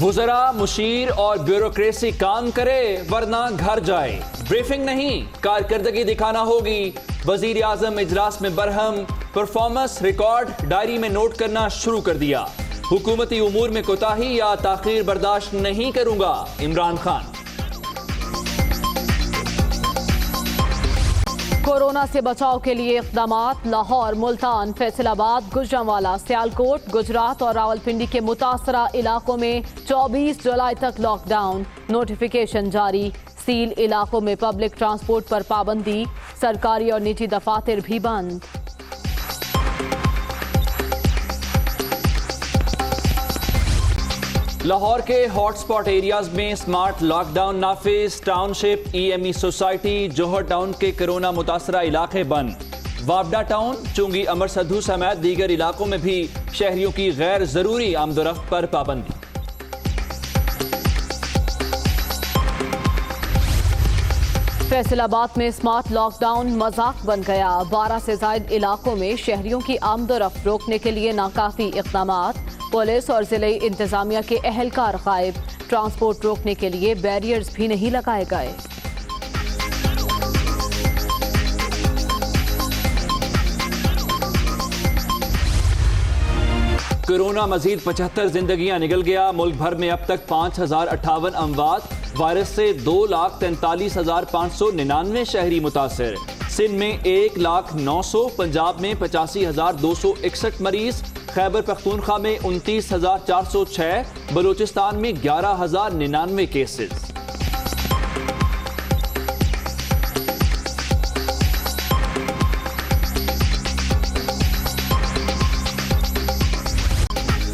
وزراء، مشیر اور بیوروکریسی کام کرے ورنہ گھر جائے. بریفنگ نہیں، کارکردگی دکھانا ہوگی. وزیر اعظم اجلاس میں برہم. پرفارمنس ریکارڈ ڈائری میں نوٹ کرنا شروع کر دیا. حکومتی امور میں کوتاہی یا تاخیر برداشت نہیں کروں گا، عمران خان. کورونا سے بچاؤ کے لیے اقدامات. لاہور، ملتان، فیصل آباد، گوجرانوالا، سیالکوٹ، گجرات اور راولپنڈی کے متاثرہ علاقوں میں 24 جولائی تک لاک ڈاؤن. نوٹیفیکیشن جاری. سیل علاقوں میں پبلک ٹرانسپورٹ پر پابندی. سرکاری اور نجی دفاتر بھی بند. لاہور کے ہاٹ سپاٹ ایریاز میں سمارٹ لاک ڈاؤن نافذ. ٹاؤن شپ، ای ایم ای سوسائٹی، جوہر ٹاؤن کے کرونا متاثرہ علاقے بند. وابڈا ٹاؤن، چونگی، امر سدھو سمیت دیگر علاقوں میں بھی شہریوں کی غیر ضروری آمد و رفت پر پابندی. فیصل آباد میں سمارٹ لاک ڈاؤن مذاق بن گیا. 12 سے زائد علاقوں میں شہریوں کی آمد و رفت روکنے کے لیے ناکافی اقدامات. پولیس اور ضلعی انتظامیہ کے اہلکار غائب. ٹرانسپورٹ روکنے کے لیے بیریئرز بھی نہیں لگائے گئے. کورونا مزید 75 زندگیاں نگل گیا. ملک بھر میں اب تک 5058 اموات. وائرس سے 2,43,599 شہری متاثر. سندھ میں 1,09,000، پنجاب میں 85,261 مریض، خیبر پختونخوا میں 29,406، بلوچستان میں 11,099 کیسز.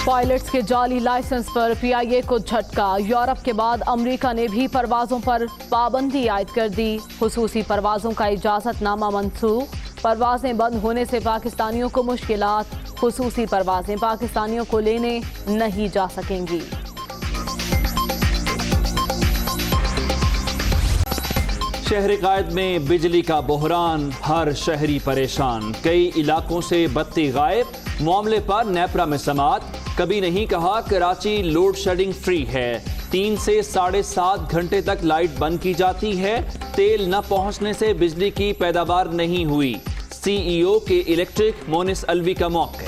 پائلٹس کے جعلی لائسنس پر پی آئی اے کو جھٹکا. یورپ کے بعد امریکہ نے بھی پروازوں پر پابندی عائد کر دی. خصوصی پروازوں کا اجازت نامہ منسوخ. پروازیں بند ہونے سے پاکستانیوں کو مشکلات. خصوصی پروازیں پاکستانیوں کو لینے نہیں جا سکیں گی. شہر قائد میں بجلی کا بحران، ہر شہری پریشان. کئی علاقوں سے بتی غائب. معاملے پر نیپرا میں سماعت. کبھی نہیں کہا کراچی لوڈ شیڈنگ فری ہے. 3 سے 7.5 گھنٹے تک لائٹ بند کی جاتی ہے. تیل نہ پہنچنے سے بجلی کی پیداوار نہیں ہوئی. سی ای او کے الیکٹرک مونس الوی کا موقع.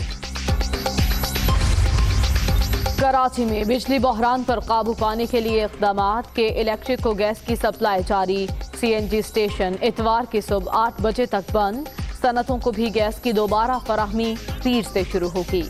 کراچی میں بجلی بحران پر قابو پانے کے لیے اقدامات. کے الیکٹرک کو گیس کی سپلائی جاری. سی این جی اسٹیشن اتوار کی صبح 8 بجے تک بند. صنعتوں کو بھی گیس کی دوبارہ فراہمی پیر سے شروع ہوگی.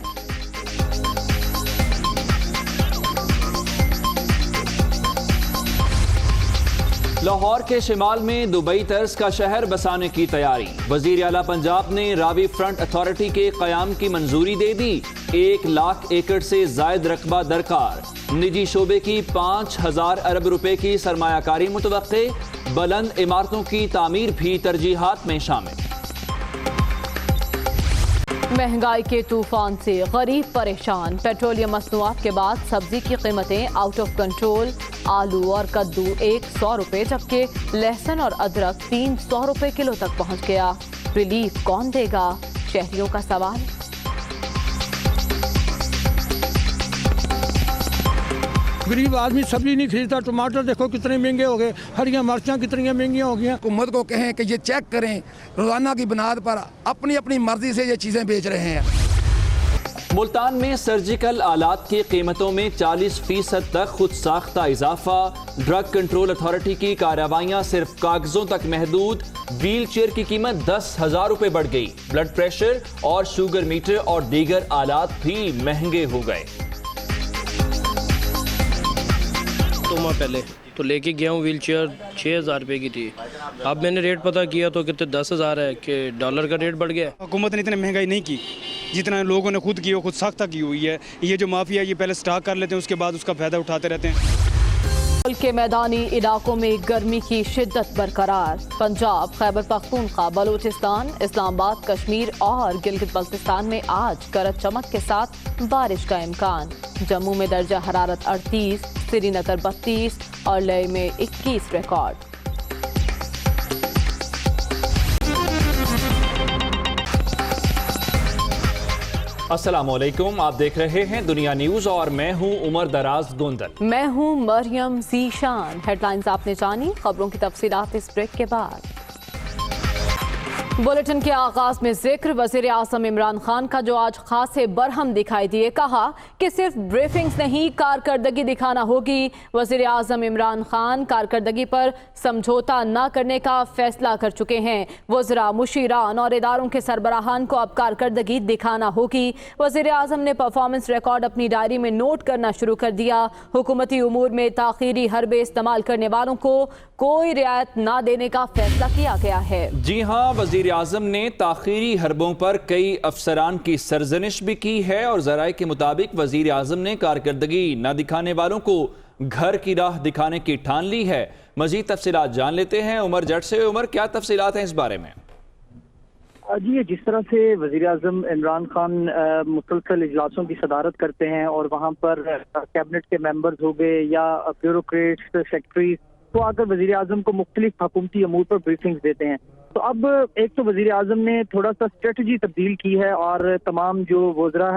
لاہور کے شمال میں دبئی طرز کا شہر بسانے کی تیاری. وزیر اعلیٰ پنجاب نے راوی فرنٹ اتھارٹی کے قیام کی منظوری دے دی. 1,00,000 ایکڑ سے زائد رقبہ درکار. نجی شعبے کی 5,000 ارب روپے کی سرمایہ کاری متوقع. بلند عمارتوں کی تعمیر بھی ترجیحات میں شامل. مہنگائی کے طوفان سے غریب پریشان. پیٹرولیم مصنوعات کے بعد سبزی کی قیمتیں آؤٹ آف کنٹرول. آلو اور کدو 100 روپے جبکہ لہسن اور ادرک 300 روپے کلو تک پہنچ گیا. ریلیف کون دے گا؟ شہریوں کا سوال. غریب آدمی سبزی نہیں خریدتا. ٹماٹر دیکھو کتنے مہنگے ہو گئے. ہریاں مرچاں کتنی مہنگی ہو گئی ہیں. حکومت کو کہیں کہ یہ چیک کریں. روزانہ کی بنیاد پر اپنی مرضی سے یہ چیزیں بیچ رہے ہیں. ملتان میں سرجیکل آلات کی قیمتوں میں 40% تک خود ساختہ اضافہ. ڈرگ کنٹرول اتھارٹی کی کارروائیاں صرف کاغذوں تک محدود. ویل چیئر کی قیمت 10,000 روپے بڑھ گئی. بلڈ پریشر اور شوگر میٹر اور دیگر آلات بھی مہنگے ہو گئے. تو ماہ پہلے تو لے کے گیا ہوں ویل چیئر 6,000 روپے کی تھی. اب میں نے ریٹ پتہ کیا تو کتنے 10,000 ہے کہ ڈالر کا ریٹ بڑھ گیا. حکومت نے اتنی مہنگائی نہیں کی جتنا لوگوں نے خود کی خود ساختہ کی ہوئی ہے. یہ جو مافیا یہ پہلے سٹاک کر لیتے ہیں اس کے بعد اس کا فائدہ اٹھاتے رہتے ہیں. ملک کے میدانی علاقوں میں گرمی کی شدت برقرار. پنجاب، خیبر پختونخوا، بلوچستان، اسلام آباد، کشمیر اور گلگت بلتستان میں آج گرج چمک کے ساتھ بارش کا امکان. جموں میں درجہ حرارت 38، سری نگر 32 اور لیہ میں 21 ریکارڈ. अस्सलाम वालेकुम, आप देख रहे हैं दुनिया न्यूज और मैं हूं उमर दराज गोंदल। मैं हूं मरियम ज़ीशान। हेडलाइंस आपने जानी, खबरों की तफसीलात इस ब्रेक के बाद। बुलेटिन के आगाज में जिक्र वजीर आज़म इमरान खान का, जो आज खासे बरहम दिखाई दिए। कहा कि सिर्फ ब्रीफिंग्स नहीं, कारकर्दगी दिखाना होगी। वजीर आज़म इमरान खान कारकर्दगी पर समझौता न करने का फैसला कर चुके हैं। वज़रा, मुशीरान और इदारों के सरबराहान को अब कारकर्दगी दिखाना होगी। वजीर आज़म ने परफॉर्मेंस रिकॉर्ड अपनी डायरी में नोट करना शुरू कर दिया। हुकूमती उमूर में ताख़ीरी हरबे इस्तेमाल करने वालों को कोई रियायत न देने का फैसला किया गया है। जी हाँ, वजीर आज़म ने ताख़ीरी हरबों पर कई अफसरान की सरजनिश भी की है और ज़राए के मुताबिक वजीर आज़म ने कारकर्दगी न दिखाने वालों को घर की राह दिखाने की ठान ली है। मजीद तफसीलात जान लेते हैं उमर जट से। उमर, क्या तफसीलात हैं इस बारे में? जी, जिस तरह से वज़ीर आज़म इमरान खान मुसलसल इजलासों की सदारत करते हैं और वहाँ पर कैबिनेट के मेंबर्स हो गए या ब्यूरोक्रेट्स, सेक्रेटरीज, तो आकर वज़ीर आज़म को मुख्तलिफ हुकूमती अमूर पर ब्रीफिंग्स देते हैं। तो अब एक तो वज़ीर आज़म ने थोड़ा सा स्ट्रेटजी तब्दील की है और तमाम जो वज़रा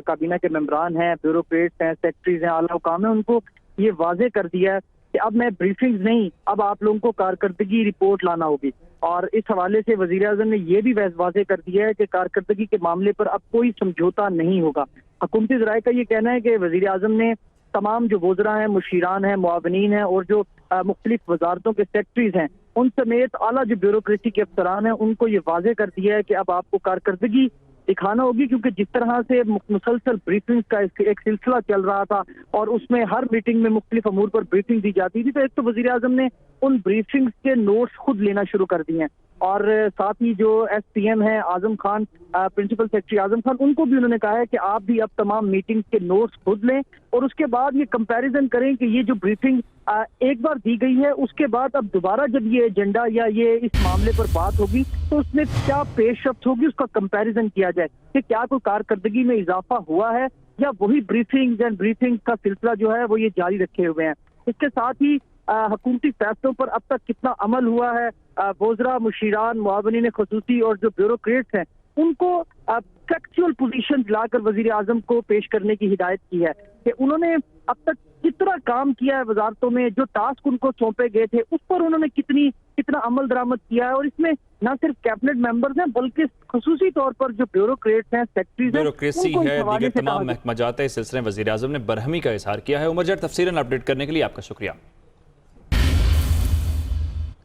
काबीना के मेंबरान हैं, ब्यूरोक्रेट्स हैं, सेक्रेटरीज हैं, आला हुकाम हैं, उनको ये वाज़े कर दिया है कि अब मैं ब्रीफिंग्स नहीं, अब आप लोगों को कारकर्दगी रिपोर्ट लाना होगी। और इस हवाले से वज़ीर आज़म ने यह भी वाज़े कर दिया है कि कारकर्दगी के मामले पर अब कोई समझौता नहीं होगा। हुकूमती ज़राए का ये कहना है कि वज़ीर आज़म ने तमाम जो वज़रा हैं, मुशीरान हैं, मुआवनीन हैं और जो मुख्तलिफ वजारतों के सेक्रेटरीज हैं, उन समेत आला जो ब्यूरोक्रेसी के अफसरान हैं, उनको ये वाज़े कर दिया है कि अब आपको कारकर्दगी दिखाना होगी। क्योंकि जिस तरह से मुसलसल ब्रीफिंग का एक सिलसिला चल रहा था और उसमें हर मीटिंग में मुख्तलिफ अमूर पर ब्रीफिंग दी जाती थी, तो एक तो वज़ीर आज़म ने उन ब्रीफिंग्स के नोट्स खुद लेना शुरू कर दिए हैं और साथ ही जो SPM है आजम खान, प्रिंसिपल सेक्रेटरी आजम खान, उनको भी उन्होंने कहा है कि आप भी अब तमाम मीटिंग्स के नोट्स खुद लें और उसके बाद ये कंपैरिजन करें कि ये जो ब्रीफिंग एक बार दी गई है, उसके बाद अब दोबारा जब ये एजेंडा या ये इस मामले पर बात होगी तो उसमें क्या पेशरफ्त होगी, उसका कंपैरिजन किया जाए कि क्या कोई कारकर्दगी में इजाफा हुआ है या वही ब्रीफिंग का सिलसिला जो है वो ये जारी रखे हुए हैं। इसके साथ ही हुकूमती फैसलों पर अब तक कितना अमल हुआ है, वज़रा, मुशीरान, मुआवनीन ख़ुसूसी और जो ब्यूरोक्रेट्स हैं, उनको फैक्चुअल पोजीशन दिलाकर वज़ीर आज़म को पेश करने की हिदायत की है कि उन्होंने अब तक कितना काम किया है वजारतों में, जो टास्क उनको सौंपे गए थे उस पर उन्होंने कितना अमल दरामद किया है। और इसमें न सिर्फ कैबिनेट मेंबर्स हैं बल्कि खसूसी तौर पर जो ब्यूरोक्रेट्स हैं, सेक्रेटरीज हैं, ब्यूरोक्रेसी है, दीगर तमाम महकमा जात है, इस सिलसिले में वज़ीर आज़म ने बरहमी का इजहार किया है। उमर जट, तफसीलन अपडेट करने के लिए आपका शुक्रिया।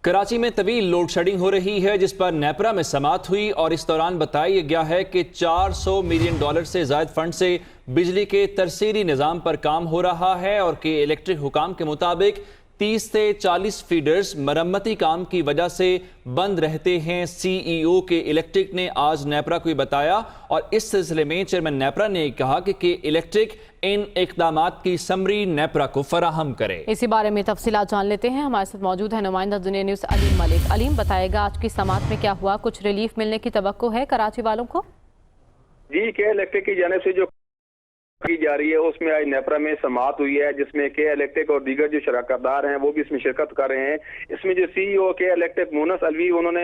कराची में तवील लोड शेडिंग हो रही है जिस पर नेपरा में समाअत हुई और इस दौरान बताया गया है कि $400 मिलियन से ज़ायद फंड से बिजली के तरसीरी निज़ाम पर काम हो रहा है और कि इलेक्ट्रिक हुकाम के मुताबिक 30 से 40 फीडर्स मरम्मती काम की वजह से बंद रहते हैं। CEO के इलेक्ट्रिक ने आज नेपरा को बताया और इस सिलसिले में चेयरमैन नेपरा ने कहा कि इलेक्ट्रिक इन इक़दामात की समरी नेपरा को फराहम करे। इसी बारे में तफसीलात जान लेते हैं। हमारे साथ मौजूद है नुमाइंदा दुनिया न्यूज़ अलीम मलिक। अलीम, बताएगा आज की समाअत में क्या हुआ, कुछ रिलीफ मिलने की तवक्को है कराची वालों को? जी, के इलेक्ट्रिक की जानिब से जो की जा रही है उसमें आज नेपरा में समाअत हुई है जिसमें के इलेक्ट्रिक और दीगर जो शराकतदार हैं वो भी इसमें शिरकत कर रहे हैं। इसमें जो CEO के इलेक्ट्रिक मोनस अलवी, उन्होंने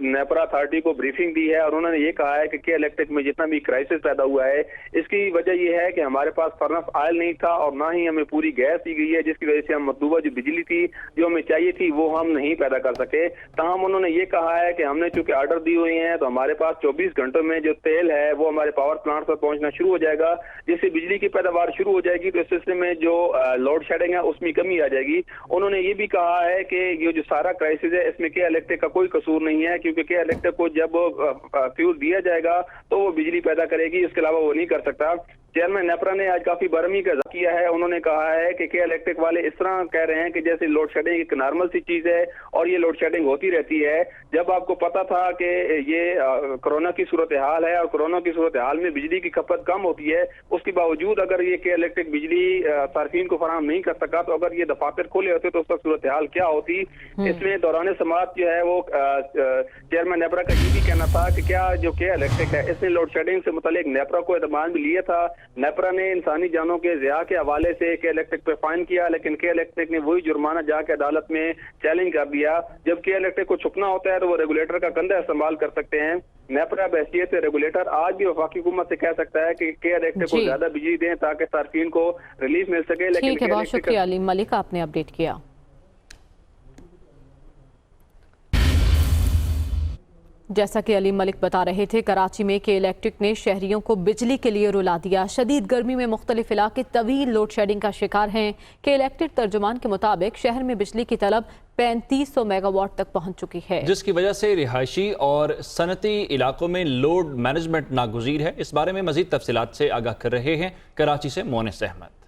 नेपरा अथॉरिटी को ब्रीफिंग दी है और उन्होंने ये कहा है कि के इलेक्ट्रिक में जितना भी क्राइसिस पैदा हुआ है इसकी वजह यह है कि हमारे पास फर्नस ऑयल नहीं था और ना ही हमें पूरी गैस दी गई है, जिसकी वजह से हम मतलूबा जो बिजली थी जो हमें चाहिए थी वो हम नहीं पैदा कर सके। तमाम उन्होंने ये कहा है कि हमने चूंकि ऑर्डर दी हुई हैं तो हमारे पास 24 घंटों में जो तेल है वो हमारे पावर प्लांट पर पहुंचना शुरू हो जाएगा, जिससे बिजली की पैदावार शुरू हो जाएगी। तो इस सिलसिले में जो लोड शेडिंग है उसमें कमी आ जाएगी। उन्होंने ये भी कहा है कि ये जो सारा क्राइसिस है इसमें के इलेक्ट्रिक का कोई कसूर नहीं है, क्योंकि के इलेक्ट्रिक को जब फ्यूल दिया जाएगा तो वो बिजली पैदा करेगी, इसके अलावा वो नहीं कर सकता। चेयरमैन नेपरा ने आज काफी बरहमी का इज़हार किया है। उन्होंने कहा है कि इलेक्ट्रिक वाले इस तरह कह रहे हैं कि जैसे लोड शेडिंग एक नॉर्मल सी चीज है और ये लोड शेडिंग होती रहती है। जब आपको पता था कि ये कोरोना की सूरत हाल है और कोरोना की सूरत हाल में बिजली की खपत कम होती है, उसके बावजूद अगर ये के इलेक्ट्रिक बिजली सार्फिन को फराहम नहीं कर सका तो अगर ये दफातर खोले होते तो उसका सूरत हाल क्या होती। इसमें दौरान समाअत जो है वो चेयरमैन नेपरा का ये भी कहना था कि क्या जो के इलेक्ट्रिक है इसने लोड शेडिंग से मुतालिक नेपरा को एतमान भी लिया था नेपरा ने इंसानी जानों के ज़िया के हवाले से के इलेक्ट्रिक पे फाइन किया, लेकिन के इलेक्ट्रिक ने वही जुर्माना जाके अदालत में चैलेंज कर दिया। जब के इलेक्ट्रिक को छुपना होता है तो वो रेगुलेटर का कंधा इस्तेमाल कर सकते हैं। नेपरा बहैसियत रेगुलेटर आज भी वफाकी हुकूमत से कह सकता है कि के इलेक्ट्रिक को ज्यादा बिजली दें ताकि सार्फिन को रिलीफ मिल सके। लेकिन ठीक है, बहुत शुक्रिया अलीम मलिक, आपने अपडेट किया। जैसा कि अलीम मलिक बता रहे थे, कराची में के इलेक्ट्रिक ने शहरियों को बिजली के लिए रुला दिया। शदीद गर्मी में मुख्तलिफ इलाके तवील लोड शेडिंग का शिकार हैं। के इलेक्ट्रिक तर्जुमान के मुताबिक शहर में बिजली की तलब 3500 मेगावाट तक पहुंच चुकी है, जिसकी वजह से रिहायशी और सनती इलाकों में लोड मैनेजमेंट नागुज़ीर है। इस बारे में मजीद तफसीलात से आगाह कर रहे हैं कराची से मोनिस अहमद।